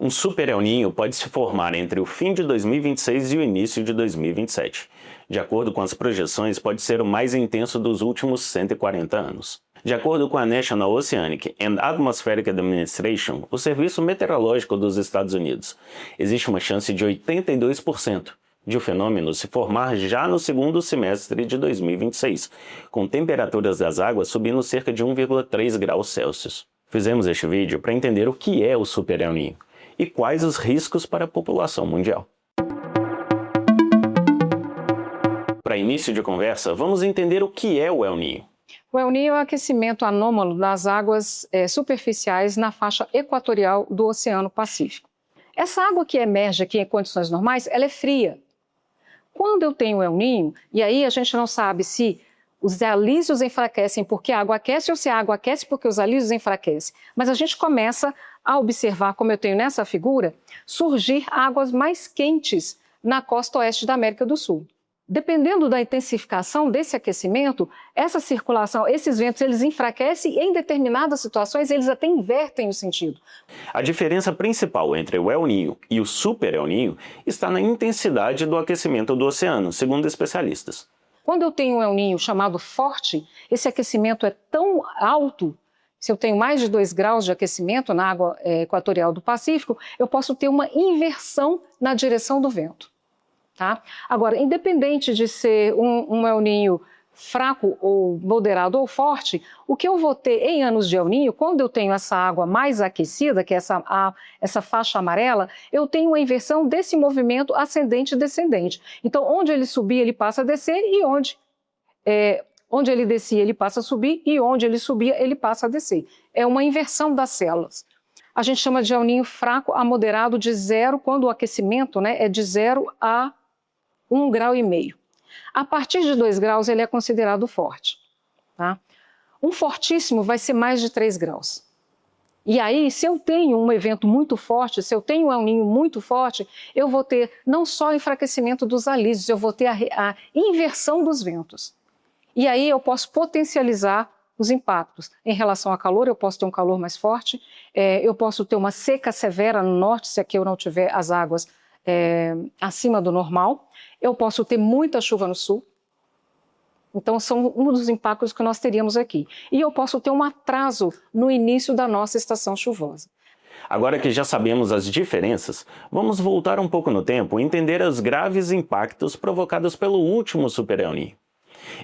Um super El Niño pode se formar entre o fim de 2026 e o início de 2027. De acordo com as projeções, pode ser o mais intenso dos últimos 140 anos. De acordo com a National Oceanic and Atmospheric Administration, o Serviço Meteorológico dos Estados Unidos, existe uma chance de 82% de o fenômeno se formar já no segundo semestre de 2026, com temperaturas das águas subindo cerca de 1,3 graus Celsius. Fizemos este vídeo para entender o que é o Super El Niño e quais os riscos para a população mundial. Para início de conversa, vamos entender o que é o El Niño. O El Niño é o aquecimento anômalo das águas superficiais na faixa equatorial do Oceano Pacífico. Essa água que emerge aqui em condições normais, ela é fria. Quando eu tenho El Niño, e aí a gente não sabe se os alísios enfraquecem porque a água aquece ou se a água aquece porque os alísios enfraquecem. Mas a gente começa a observar, como eu tenho nessa figura, surgir águas mais quentes na costa oeste da América do Sul. Dependendo da intensificação desse aquecimento, essa circulação, esses ventos, eles enfraquecem e em determinadas situações eles até invertem o sentido. A diferença principal entre o El Niño e o Super El Niño está na intensidade do aquecimento do oceano, segundo especialistas. Quando eu tenho um El Niño chamado forte, esse aquecimento é tão alto, se eu tenho mais de 2 graus de aquecimento na água equatorial do Pacífico, eu posso ter uma inversão na direção do vento. Tá? Agora, independente de ser um El Niño fraco ou moderado ou forte, o que eu vou ter em anos de El Niño, quando eu tenho essa água mais aquecida, que é essa faixa amarela, eu tenho uma inversão desse movimento ascendente e descendente. Então, onde ele subia, ele passa a descer, e onde ele descia, ele passa a subir, e onde ele subia, ele passa a descer. É uma inversão das células. A gente chama de El Niño fraco a moderado de 0, quando o aquecimento, né, é de 0 a 1,5 graus. A partir de 2 graus, ele é considerado forte. Tá? Um fortíssimo vai ser mais de 3 graus. E aí, se eu tenho um evento muito forte, se eu tenho um El Niño muito forte, eu vou ter não só o enfraquecimento dos alísios, eu vou ter a inversão dos ventos. E aí eu posso potencializar os impactos. Em relação a calor, eu posso ter um calor mais forte, eu posso ter uma seca severa no norte, se aqui eu não tiver as águas acima do normal. Eu posso ter muita chuva no sul, então são um dos impactos que nós teríamos aqui. E eu posso ter um atraso no início da nossa estação chuvosa. Agora que já sabemos as diferenças, vamos voltar um pouco no tempo e entender os graves impactos provocados pelo último Super El Niño.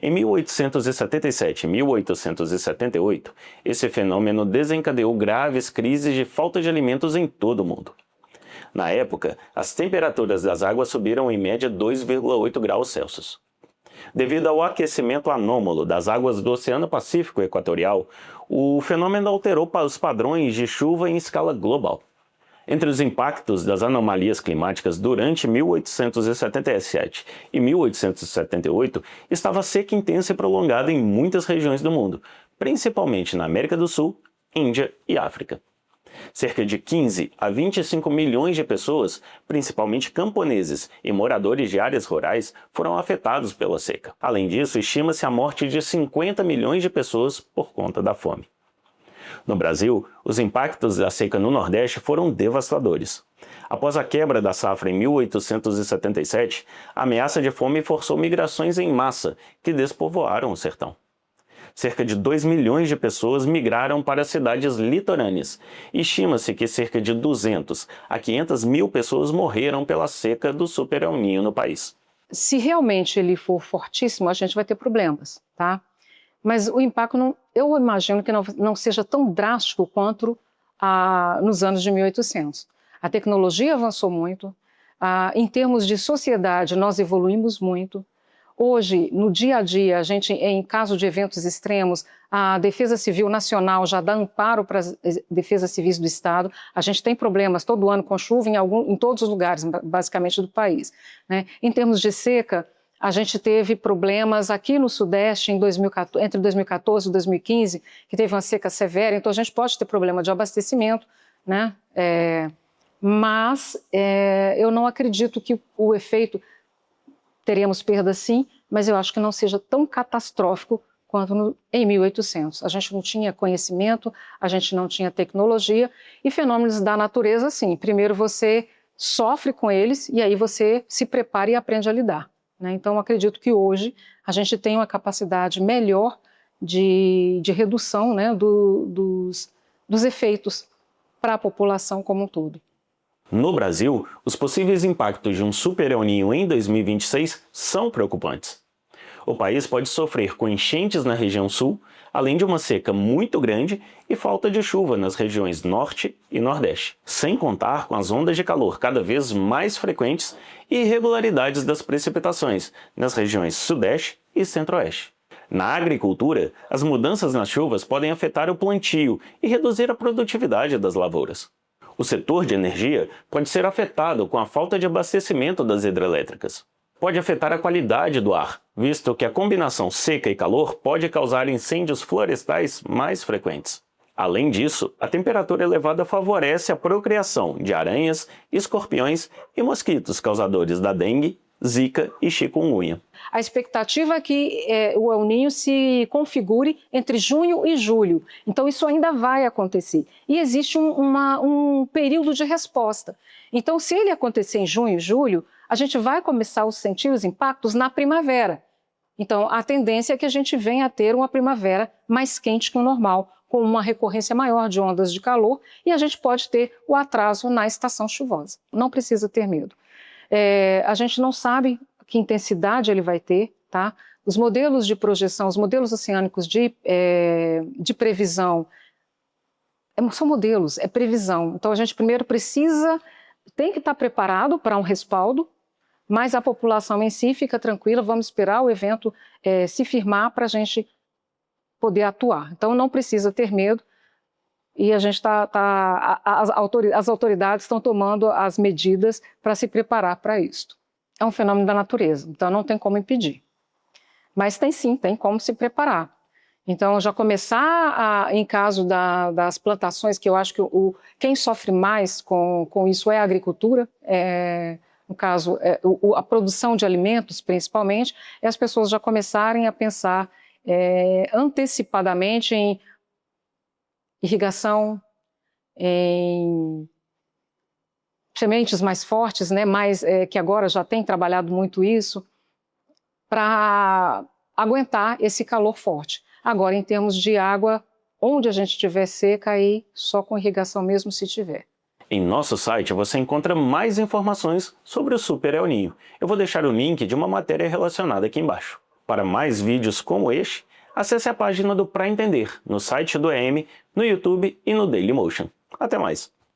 Em 1877 e 1878, esse fenômeno desencadeou graves crises de falta de alimentos em todo o mundo. Na época, as temperaturas das águas subiram em média 2,8 graus Celsius. Devido ao aquecimento anômalo das águas do Oceano Pacífico Equatorial, o fenômeno alterou os padrões de chuva em escala global. Entre os impactos das anomalias climáticas durante 1877 e 1878 estava a seca intensa e prolongada em muitas regiões do mundo, principalmente na América do Sul, Índia e África. Cerca de 15 a 25 milhões de pessoas, principalmente camponeses e moradores de áreas rurais, foram afetados pela seca. Além disso, estima-se a morte de 50 milhões de pessoas por conta da fome. No Brasil, os impactos da seca no Nordeste foram devastadores. Após a quebra da safra em 1877, a ameaça de fome forçou migrações em massa, que despovoaram o sertão. Cerca de 2 milhões de pessoas migraram para cidades litorâneas. Estima-se que cerca de 200 a 500 mil pessoas morreram pela seca do Super El Niño no país. Se realmente ele for fortíssimo, a gente vai ter problemas, tá? Mas o impacto, eu imagino que não seja tão drástico quanto nos anos de 1800. A tecnologia avançou muito, em termos de sociedade nós evoluímos muito. Hoje, no dia a dia, a gente, em caso de eventos extremos, a Defesa Civil Nacional já dá amparo para as defesas civis do Estado. A gente tem problemas todo ano com chuva em todos os lugares, basicamente, do país, né? Em termos de seca, a gente teve problemas aqui no Sudeste entre 2014 e 2015, que teve uma seca severa, então a gente pode ter problema de abastecimento, né? Mas eu não acredito que o efeito... Teremos perda sim, mas eu acho que não seja tão catastrófico quanto em 1800. A gente não tinha conhecimento, a gente não tinha tecnologia, e fenômenos da natureza, sim. Primeiro você sofre com eles e aí você se prepara e aprende a lidar, né? Então, acredito que hoje a gente tem uma capacidade melhor de redução, né, dos efeitos para a população como um todo. No Brasil, os possíveis impactos de um super El Niño em 2026 são preocupantes. O país pode sofrer com enchentes na região sul, além de uma seca muito grande e falta de chuva nas regiões norte e nordeste, sem contar com as ondas de calor cada vez mais frequentes e irregularidades das precipitações nas regiões sudeste e centro-oeste. Na agricultura, as mudanças nas chuvas podem afetar o plantio e reduzir a produtividade das lavouras. O setor de energia pode ser afetado com a falta de abastecimento das hidrelétricas. Pode afetar a qualidade do ar, visto que a combinação seca e calor pode causar incêndios florestais mais frequentes. Além disso, a temperatura elevada favorece a procriação de aranhas, escorpiões e mosquitos causadores da dengue, zika e chikungunya. A expectativa é que o El Niño se configure entre junho e julho. Então, isso ainda vai acontecer. E existe um período de resposta. Então, se ele acontecer em junho e julho, a gente vai começar a sentir os impactos na primavera. Então, a tendência é que a gente venha a ter uma primavera mais quente que o normal, com uma recorrência maior de ondas de calor, e a gente pode ter o atraso na estação chuvosa. Não precisa ter medo. A gente não sabe que intensidade ele vai ter, tá? Os modelos de projeção, os modelos oceânicos de previsão, são modelos, é previsão. Então a gente primeiro tem que estar preparado para um respaldo, mas a população em si fica tranquila, vamos esperar o evento se firmar para a gente poder atuar. Então não precisa ter medo. E a gente as autoridades estão tomando as medidas para se preparar para isso. É um fenômeno da natureza, então não tem como impedir. Mas tem como se preparar. Então, já começar, em caso das plantações, que eu acho que quem sofre mais com isso é a agricultura, no caso, a produção de alimentos, principalmente, e as pessoas já começarem a pensar antecipadamente em irrigação, em sementes mais fortes, né, que agora já tem trabalhado muito isso, para aguentar esse calor forte. Agora, em termos de água, onde a gente tiver seca, aí só com irrigação mesmo se tiver. Em nosso site você encontra mais informações sobre o Super El Niño. Eu vou deixar o link de uma matéria relacionada aqui embaixo. Para mais vídeos como este, acesse a página do Pra Entender no site do EM, no YouTube e no Dailymotion. Até mais!